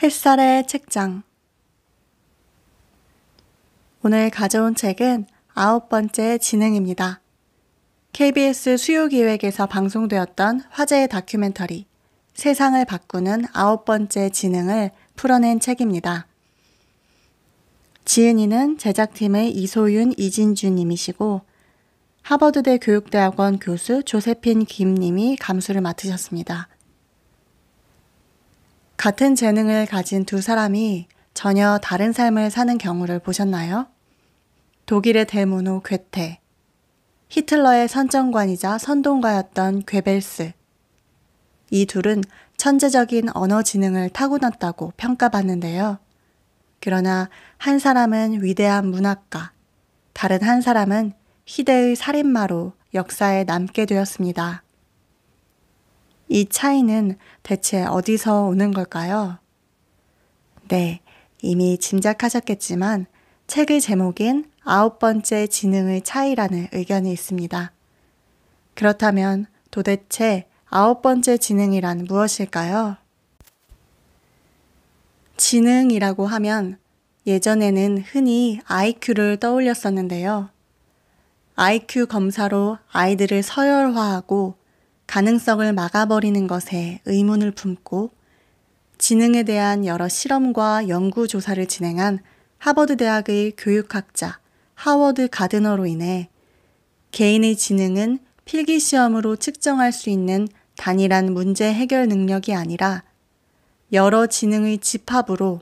햇살의 책장. 오늘 가져온 책은 9번째 지능입니다. KBS 수요기획에서 방송되었던 화제의 다큐멘터리 세상을 바꾸는 9번째 지능을 풀어낸 책입니다. 지은이는 제작팀의 이소윤, 이진주 님이시고 하버드대 교육대학원 교수 조세핀 김 님이 감수를 맡으셨습니다. 같은 재능을 가진 두 사람이 전혀 다른 삶을 사는 경우를 보셨나요? 독일의 대문호 괴테, 히틀러의 선정관이자 선동가였던 괴벨스. 이 둘은 천재적인 언어 지능을 타고났다고 평가받는데요. 그러나 한 사람은 위대한 문학가, 다른 한 사람은 희대의 살인마로 역사에 남게 되었습니다. 이 차이는 대체 어디서 오는 걸까요? 네, 이미 짐작하셨겠지만 책의 제목인 9번째 지능의 차이라는 의견이 있습니다. 그렇다면 도대체 9번째 지능이란 무엇일까요? 지능이라고 하면 예전에는 흔히 IQ를 떠올렸었는데요. IQ 검사로 아이들을 서열화하고 가능성을 막아버리는 것에 의문을 품고 지능에 대한 여러 실험과 연구조사를 진행한 하버드 대학의 교육학자 하워드 가드너로 인해 개인의 지능은 필기시험으로 측정할 수 있는 단일한 문제 해결 능력이 아니라 여러 지능의 집합으로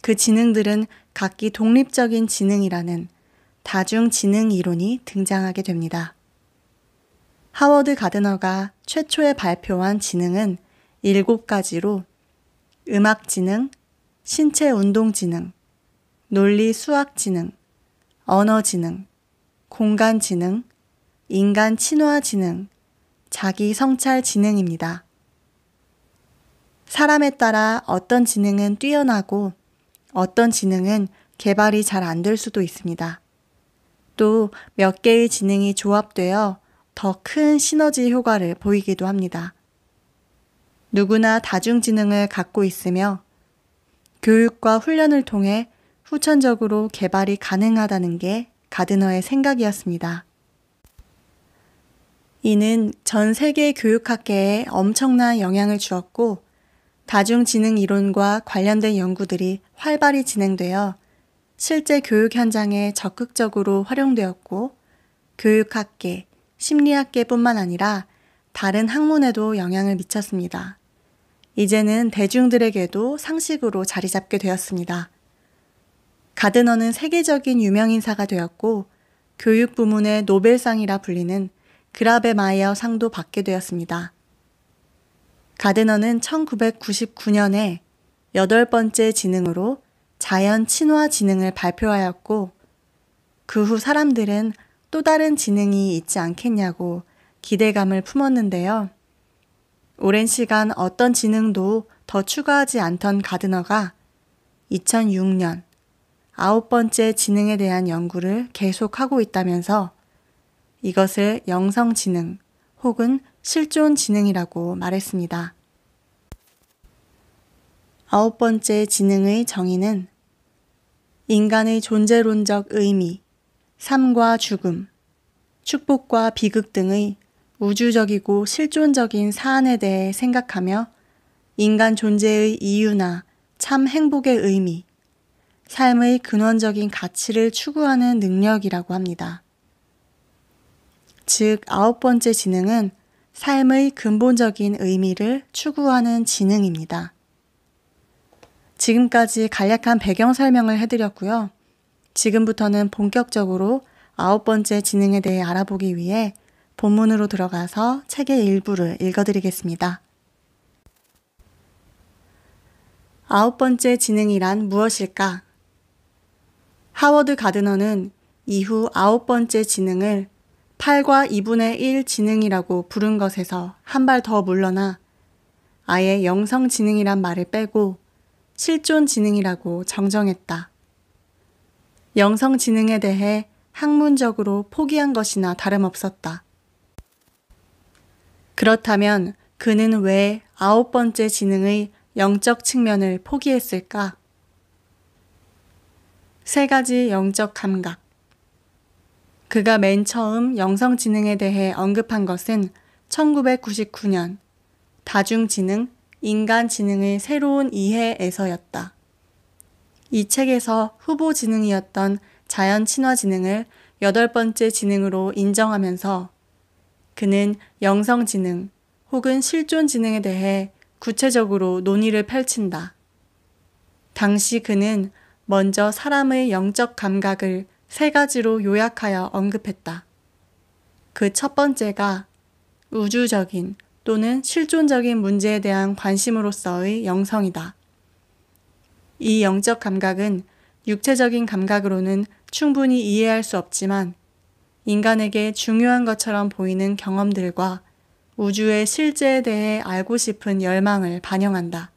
그 지능들은 각기 독립적인 지능이라는 다중지능 이론이 등장하게 됩니다. 하워드 가드너가 최초에 발표한 지능은 7가지로 음악지능, 신체운동지능, 논리수학지능, 언어지능, 공간지능, 인간친화지능, 자기성찰지능입니다. 사람에 따라 어떤 지능은 뛰어나고 어떤 지능은 개발이 잘 안 될 수도 있습니다. 또 몇 개의 지능이 조합되어 더 큰 시너지 효과를 보이기도 합니다. 누구나 다중지능을 갖고 있으며 교육과 훈련을 통해 후천적으로 개발이 가능하다는 게 가드너의 생각이었습니다. 이는 전 세계 교육학계에 엄청난 영향을 주었고 다중지능 이론과 관련된 연구들이 활발히 진행되어 실제 교육 현장에 적극적으로 활용되었고 교육학계, 심리학계뿐만 아니라 다른 학문에도 영향을 미쳤습니다. 이제는 대중들에게도 상식으로 자리 잡게 되었습니다. 가드너는 세계적인 유명인사가 되었고 교육 부문의 노벨상이라 불리는 그라베마이어 상도 받게 되었습니다. 가드너는 1999년에 8번째 지능으로 자연 친화 지능을 발표하였고 그 후 사람들은 또 다른 지능이 있지 않겠냐고 기대감을 품었는데요. 오랜 시간 어떤 지능도 더 추가하지 않던 가드너가 2006년 9번째 지능에 대한 연구를 계속하고 있다면서 이것을 영성지능 혹은 실존지능이라고 말했습니다. 9번째 지능의 정의는 인간의 존재론적 의미, 삶과 죽음, 축복과 비극 등의 우주적이고 실존적인 사안에 대해 생각하며 인간 존재의 이유나 참 행복의 의미, 삶의 근원적인 가치를 추구하는 능력이라고 합니다. 즉, 9번째 지능은 삶의 근본적인 의미를 추구하는 지능입니다. 지금까지 간략한 배경 설명을 해드렸고요. 지금부터는 본격적으로 9번째 지능에 대해 알아보기 위해 본문으로 들어가서 책의 일부를 읽어드리겠습니다. 9번째 지능이란 무엇일까? 하워드 가드너는 이후 9번째 지능을 8과 2분의 1 지능이라고 부른 것에서 한 발 더 물러나 아예 영성지능이란 말을 빼고 실존지능이라고 정정했다. 영성지능에 대해 학문적으로 포기한 것이나 다름없었다. 그렇다면 그는 왜 9번째 지능의 영적 측면을 포기했을까? 세 가지 영적 감각. 그가 맨 처음 영성지능에 대해 언급한 것은 1999년 다중지능, 인간지능의 새로운 이해에서였다. 이 책에서 후보 지능이었던 자연친화지능을 8번째 지능으로 인정하면서 그는 영성지능 혹은 실존지능에 대해 구체적으로 논의를 펼친다. 당시 그는 먼저 사람의 영적 감각을 세 가지로 요약하여 언급했다. 그 첫 번째가 우주적인 또는 실존적인 문제에 대한 관심으로서의 영성이다. 이 영적 감각은 육체적인 감각으로는 충분히 이해할 수 없지만 인간에게 중요한 것처럼 보이는 경험들과 우주의 실제에 대해 알고 싶은 열망을 반영한다.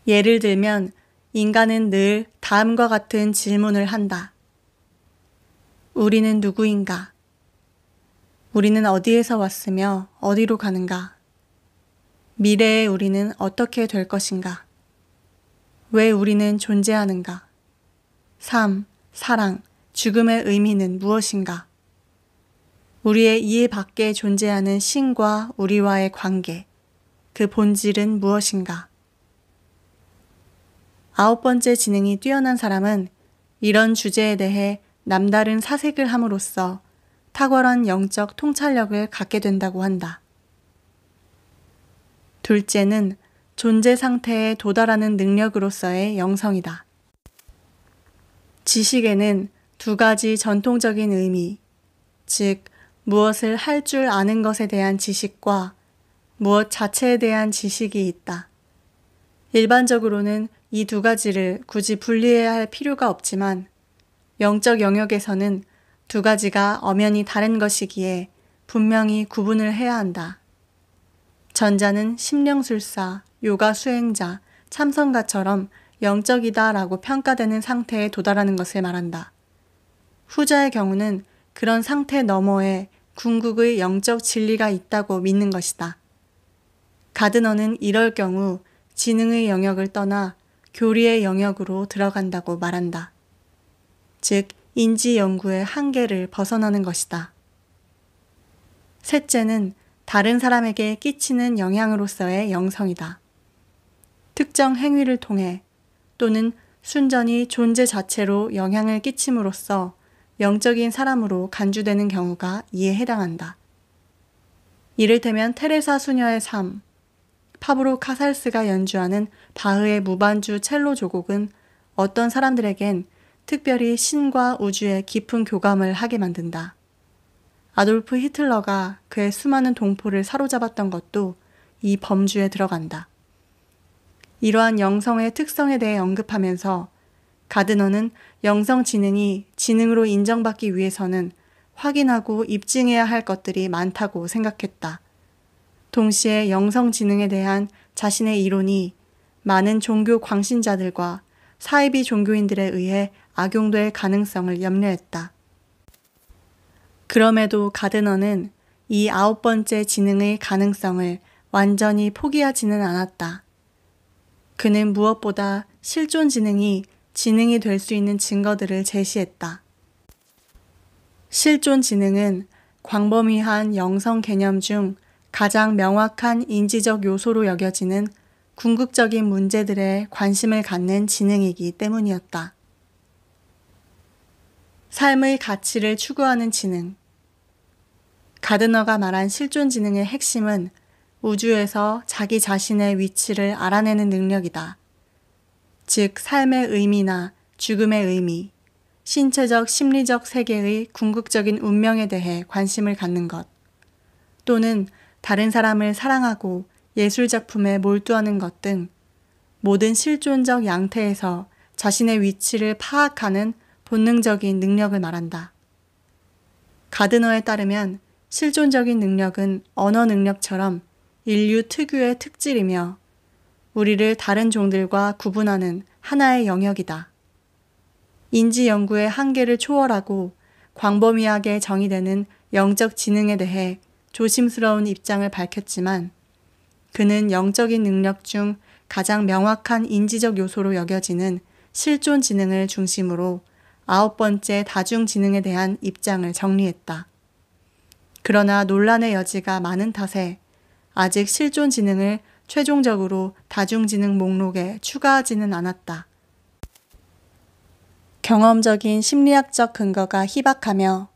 예를 들면 인간은 늘 다음과 같은 질문을 한다. 우리는 누구인가? 우리는 어디에서 왔으며 어디로 가는가? 미래의 우리는 어떻게 될 것인가? 왜 우리는 존재하는가? 삶, 사랑, 죽음의 의미는 무엇인가? 우리의 이해 밖에 존재하는 신과 우리와의 관계, 그 본질은 무엇인가? 9번째 지능이 뛰어난 사람은 이런 주제에 대해 남다른 사색을 함으로써 탁월한 영적 통찰력을 갖게 된다고 한다. 둘째는 존재 상태에 도달하는 능력으로서의 영성이다. 지식에는 두 가지 전통적인 의미, 즉 무엇을 할 줄 아는 것에 대한 지식과 무엇 자체에 대한 지식이 있다. 일반적으로는 이 두 가지를 굳이 분리해야 할 필요가 없지만 영적 영역에서는 두 가지가 엄연히 다른 것이기에 분명히 구분을 해야 한다. 전자는 심령술사, 요가 수행자, 참선가처럼 영적이다라고 평가되는 상태에 도달하는 것을 말한다. 후자의 경우는 그런 상태 너머에 궁극의 영적 진리가 있다고 믿는 것이다. 가드너는 이럴 경우 지능의 영역을 떠나 교리의 영역으로 들어간다고 말한다. 즉, 인지 연구의 한계를 벗어나는 것이다. 셋째는 다른 사람에게 끼치는 영향으로서의 영성이다. 특정 행위를 통해 또는 순전히 존재 자체로 영향을 끼침으로써 영적인 사람으로 간주되는 경우가 이에 해당한다. 이를테면 테레사 수녀의 삶, 파브로 카살스가 연주하는 바흐의 무반주 첼로 조곡은 어떤 사람들에겐 특별히 신과 우주에 깊은 교감을 하게 만든다. 아돌프 히틀러가 그의 수많은 동포를 사로잡았던 것도 이 범주에 들어간다. 이러한 영성의 특성에 대해 언급하면서 가드너는 영성 지능이 지능으로 인정받기 위해서는 확인하고 입증해야 할 것들이 많다고 생각했다. 동시에 영성 지능에 대한 자신의 이론이 많은 종교 광신자들과 사이비 종교인들에 의해 악용될 가능성을 염려했다. 그럼에도 가드너는 이 9번째 지능의 가능성을 완전히 포기하지는 않았다. 그는 무엇보다 실존 지능이 지능이 될 수 있는 증거들을 제시했다. 실존 지능은 광범위한 영성 개념 중 가장 명확한 인지적 요소로 여겨지는 궁극적인 문제들에 관심을 갖는 지능이기 때문이었다. 삶의 가치를 추구하는 지능. 가드너가 말한 실존 지능의 핵심은 우주에서 자기 자신의 위치를 알아내는 능력이다. 즉, 삶의 의미나 죽음의 의미, 신체적, 심리적 세계의 궁극적인 운명에 대해 관심을 갖는 것, 또는 다른 사람을 사랑하고 예술작품에 몰두하는 것 등 모든 실존적 양태에서 자신의 위치를 파악하는 본능적인 능력을 말한다. 가드너에 따르면 실존적인 능력은 언어 능력처럼 인류 특유의 특질이며 우리를 다른 종들과 구분하는 하나의 영역이다. 인지 연구의 한계를 초월하고 광범위하게 정의되는 영적 지능에 대해 조심스러운 입장을 밝혔지만 그는 영적인 능력 중 가장 명확한 인지적 요소로 여겨지는 실존 지능을 중심으로 9번째 다중 지능에 대한 입장을 정리했다. 그러나 논란의 여지가 많은 탓에 아직 실존 지능을 최종적으로 다중 지능 목록에 추가하지는 않았다. 경험적인 심리학적 근거가 희박하며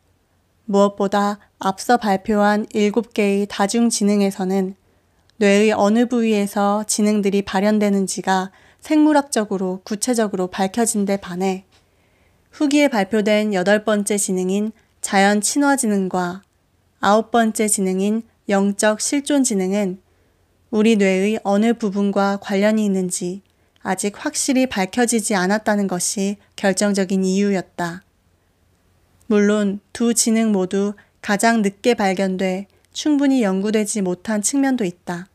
무엇보다 앞서 발표한 7개의 다중 지능에서는 뇌의 어느 부위에서 지능들이 발현되는지가 생물학적으로 구체적으로 밝혀진 데 반해 후기에 발표된 8번째 지능인 자연 친화 지능과 9번째 지능인 영적 실존 지능은 우리 뇌의 어느 부분과 관련이 있는지 아직 확실히 밝혀지지 않았다는 것이 결정적인 이유였다. 물론 두 지능 모두 가장 늦게 발견돼 충분히 연구되지 못한 측면도 있다.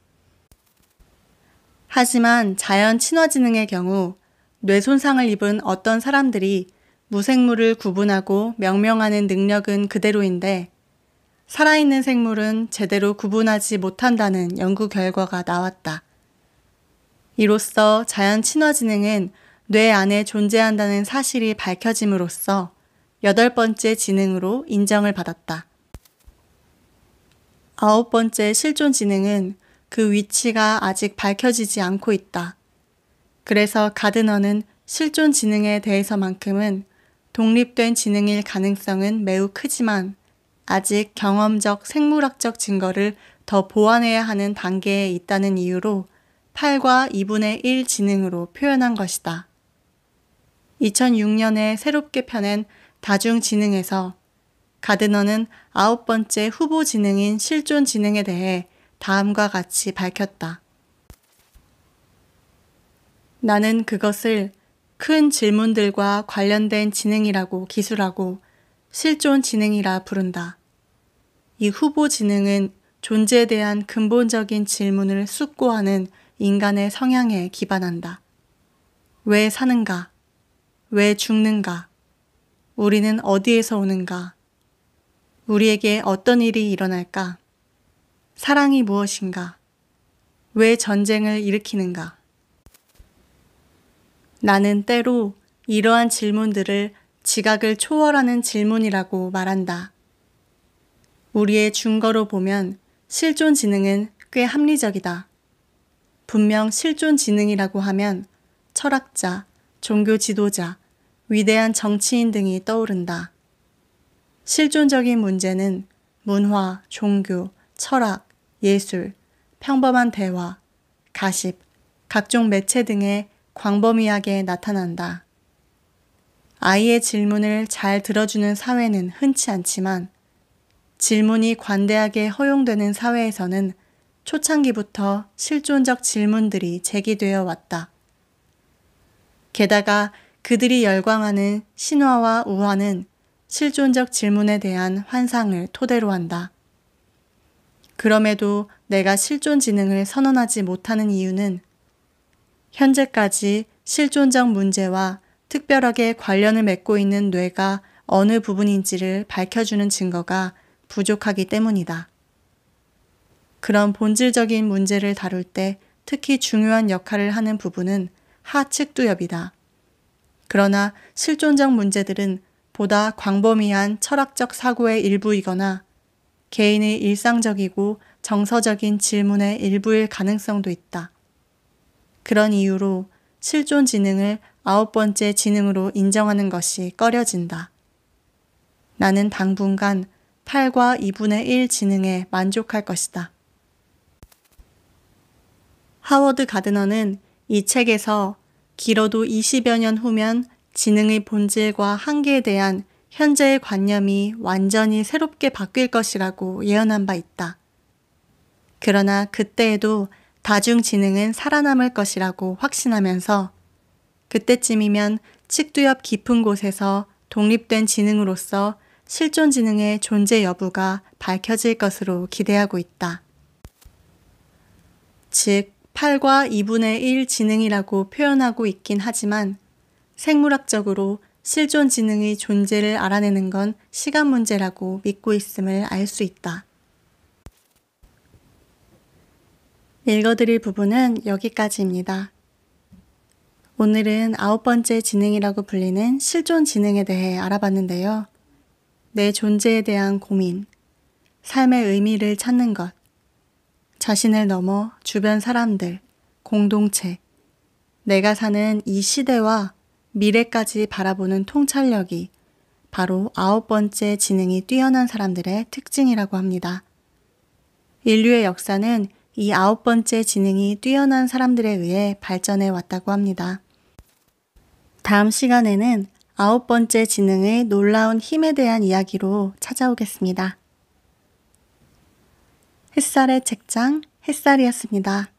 하지만 자연 친화 지능의 경우 뇌 손상을 입은 어떤 사람들이 무생물을 구분하고 명명하는 능력은 그대로인데 살아있는 생물은 제대로 구분하지 못한다는 연구 결과가 나왔다. 이로써 자연 친화 지능은 뇌 안에 존재한다는 사실이 밝혀짐으로써 8번째 지능으로 인정을 받았다. 9번째 실존 지능은 그 위치가 아직 밝혀지지 않고 있다. 그래서 가드너는 실존 지능에 대해서만큼은 독립된 지능일 가능성은 매우 크지만 아직 경험적 생물학적 증거를 더 보완해야 하는 단계에 있다는 이유로 8과 2분의 1 지능으로 표현한 것이다. 2006년에 새롭게 펴낸 다중지능에서 가드너는 9번째 후보 지능인 실존 지능에 대해 다음과 같이 밝혔다. 나는 그것을 큰 질문들과 관련된 지능이라고 기술하고 실존 지능이라 부른다. 이 후보 지능은 존재에 대한 근본적인 질문을 숙고하는 인간의 성향에 기반한다. 왜 사는가? 왜 죽는가? 우리는 어디에서 오는가? 우리에게 어떤 일이 일어날까? 사랑이 무엇인가? 왜 전쟁을 일으키는가? 나는 때로 이러한 질문들을 지각을 초월하는 질문이라고 말한다. 우리의 준거로 보면 실존 지능은 꽤 합리적이다. 분명 실존 지능이라고 하면 철학자, 종교 지도자, 위대한 정치인 등이 떠오른다. 실존적인 문제는 문화, 종교, 철학, 예술, 평범한 대화, 가십, 각종 매체 등의 광범위하게 나타난다. 아이의 질문을 잘 들어주는 사회는 흔치 않지만 질문이 관대하게 허용되는 사회에서는 초창기부터 실존적 질문들이 제기되어 왔다. 게다가 그들이 열광하는 신화와 우화는 실존적 질문에 대한 환상을 토대로 한다. 그럼에도 내가 실존 지능을 선언하지 못하는 이유는 현재까지 실존적 문제와 특별하게 관련을 맺고 있는 뇌가 어느 부분인지를 밝혀주는 증거가 부족하기 때문이다. 그런 본질적인 문제를 다룰 때 특히 중요한 역할을 하는 부분은 하측두엽이다. 그러나 실존적 문제들은 보다 광범위한 철학적 사고의 일부이거나 개인의 일상적이고 정서적인 질문의 일부일 가능성도 있다. 그런 이유로 실존 지능을 9번째 지능으로 인정하는 것이 꺼려진다. 나는 당분간 8과 2분의 1 지능에 만족할 것이다. 하워드 가드너는 이 책에서 길어도 20여 년 후면 지능의 본질과 한계에 대한 현재의 관념이 완전히 새롭게 바뀔 것이라고 예언한 바 있다. 그러나 그때에도 다중지능은 살아남을 것이라고 확신하면서 그때쯤이면 측두엽 깊은 곳에서 독립된 지능으로서 실존 지능의 존재 여부가 밝혀질 것으로 기대하고 있다. 즉, 8과 2분의 1 지능이라고 표현하고 있긴 하지만 생물학적으로 실존 지능의 존재를 알아내는 건 시간 문제라고 믿고 있음을 알 수 있다. 읽어드릴 부분은 여기까지입니다. 오늘은 9번째 지능이라고 불리는 실존 지능에 대해 알아봤는데요. 내 존재에 대한 고민, 삶의 의미를 찾는 것, 자신을 넘어 주변 사람들, 공동체, 내가 사는 이 시대와 미래까지 바라보는 통찰력이 바로 9번째 지능이 뛰어난 사람들의 특징이라고 합니다. 인류의 역사는 이 9번째 지능이 뛰어난 사람들에 의해 발전해 왔다고 합니다. 다음 시간에는 9번째 지능의 놀라운 힘에 대한 이야기로 찾아오겠습니다. 햇살의 책장, 햇살이었습니다.